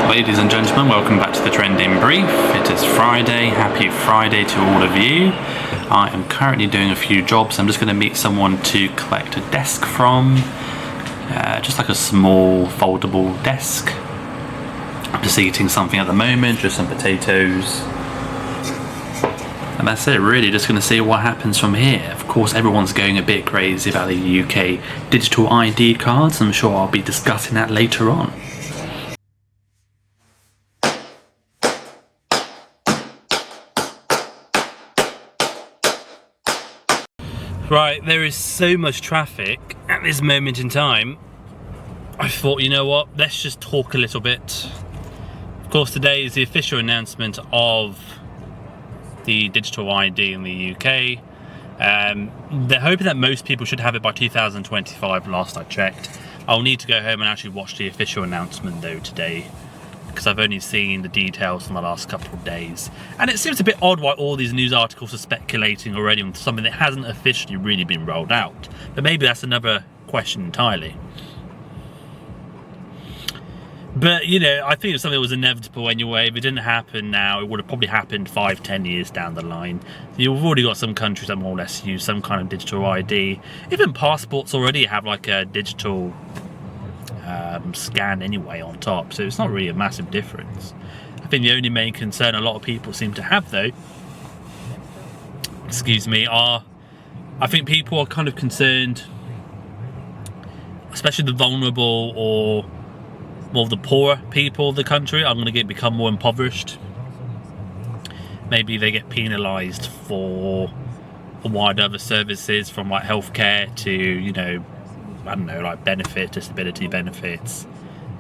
Ladies and gentlemen, welcome back to the Trending Brief. It is Friday. Happy Friday to all of you. I am currently doing a few jobs. I'm just going to meet someone to collect a desk from. Just like a small foldable desk. I'm just eating something at the moment, just some potatoes. And that's it really, just going to see what happens from here. Of course, everyone's going a bit crazy about the UK digital ID cards. I'm sure I'll be discussing that later on. Right, there is so much traffic at this moment in time. I thought, you know what, let's just talk a little bit. Of course, today is the official announcement of the digital ID in the UK. They're hoping that most people should have it by 2025, last I checked. I'll need to go home and actually watch the official announcement though today, because I've only seen the details in the last couple of days. And it seems a bit odd why all these news articles are speculating already on something that hasn't officially really been rolled out. But maybe that's another question entirely. But, you know, I think it's something that was inevitable anyway. If it didn't happen now, it would have probably happened 5-10 years down the line. You've already got some countries that more or less use some kind of digital ID. Even passports already have like a digital scan anyway on top, so it's not really a massive difference. I think the only main concern a lot of people seem to have though, I think people are kind of concerned, especially the vulnerable or the poorer people of the country are going to become more impoverished. Maybe they get penalised for wide other services, from like healthcare to, you know, I don't know, like disability benefits,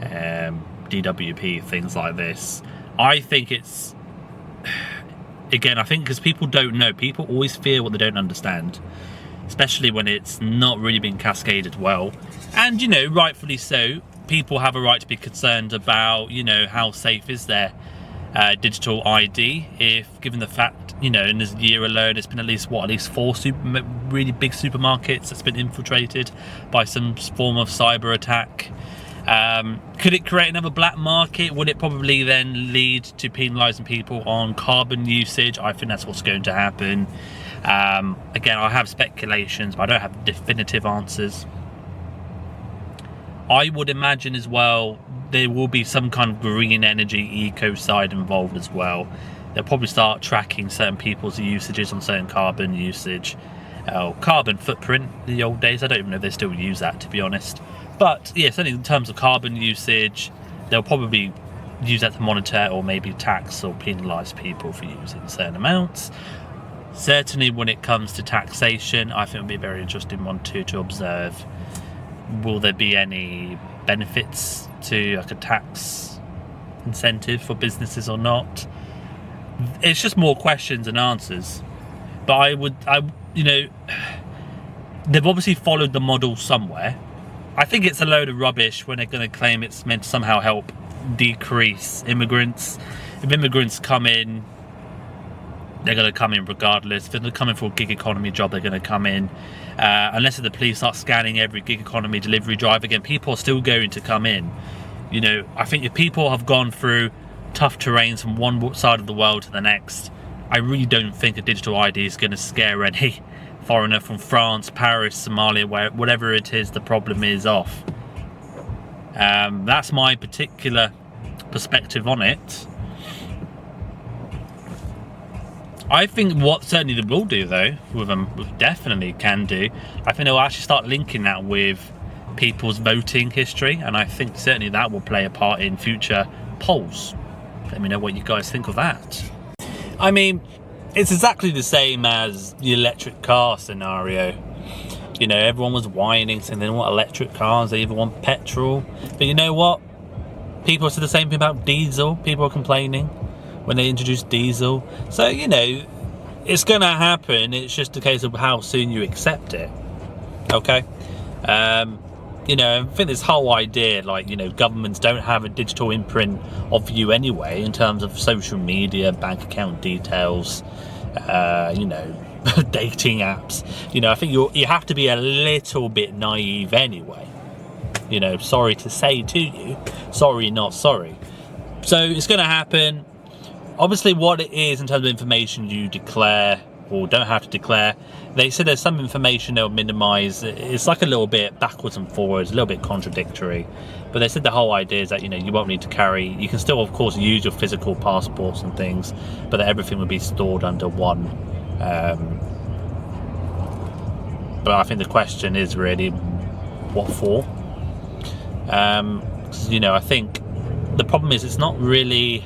DWP, things like this. I think it's, again, I think because people don't know, people always fear what they don't understand, especially when it's not really being cascaded well. And, you know, rightfully so, people have a right to be concerned about, you know, how safe is their digital ID, if given the fact, you know, in this year alone, it's been at least 4 really big supermarkets that's been infiltrated by some form of cyber attack. Could it create another black market? Would it probably then lead to penalising people on carbon usage? I think that's what's going to happen. Again, I have speculations, but I don't have definitive answers. I would imagine as well there will be some kind of green energy eco side involved as well. They'll probably start tracking certain people's usages on certain carbon usage, carbon footprint in the old days. I don't even know if they still use that, to be honest. But yeah, certainly in terms of carbon usage, they'll probably use that to monitor or maybe tax or penalise people for using certain amounts. Certainly when it comes to taxation, I think it'll be a very interesting one to observe. Will there be any benefits to like a tax incentive for businesses or not? It's just more questions than answers. But you know, they've obviously followed the model somewhere. I think it's a load of rubbish when they're going to claim it's meant to somehow help decrease immigrants. If immigrants come in, they're going to come in regardless. If they're coming for a gig economy job, they're going to come in. Unless the police start scanning every gig economy delivery drive again, people are still going to come in. You know, I think if people have gone through tough terrains from one side of the world to the next, I really don't think a digital ID is going to scare any foreigner from France, Paris, Somalia, whatever it is the problem is off. That's my particular perspective on it. I think what certainly they will do though, definitely can do, I think they'll actually start linking that with people's voting history, and I think certainly that will play a part in future polls. Let me know what you guys think of that. I mean, it's exactly the same as the electric car scenario. You know, everyone was whining, saying they don't want electric cars, they either want petrol. But you know what? People said the same thing about diesel. People are complaining when they introduced diesel. So, you know, it's going to happen. It's just a case of how soon you accept it. Okay? You know, I think this whole idea, like, you know, governments don't have a digital imprint of you anyway, in terms of social media, bank account details, you know, dating apps. You know, I think you have to be a little bit naive anyway. You know, sorry to say to you, sorry not sorry. So it's going to happen. Obviously, what it is in terms of information you declare or don't have to declare, they said there's some information they'll minimise. It's like a little bit backwards and forwards, a little bit contradictory. But they said the whole idea is that, you know, you won't need to carry, you can still of course use your physical passports and things, but that everything will be stored under one. But I think the question is really, what for? You know, I think the problem is it's not really,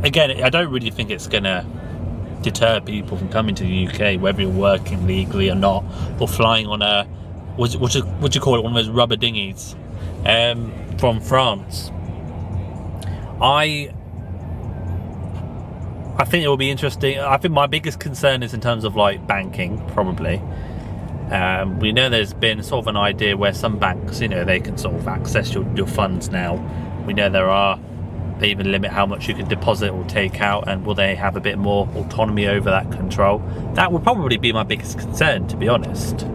again, I don't really think it's gonna deter people from coming to the UK, whether you're working legally or not, or flying on a, what do you call it, one of those rubber dinghies from France. I think it will be interesting. I think my biggest concern is in terms of like banking, probably. We know there's been sort of an idea where some banks, you know, they can sort of access your funds now. We know they even limit how much you can deposit or take out, and will they have a bit more autonomy over that control? That would probably be my biggest concern, to be honest.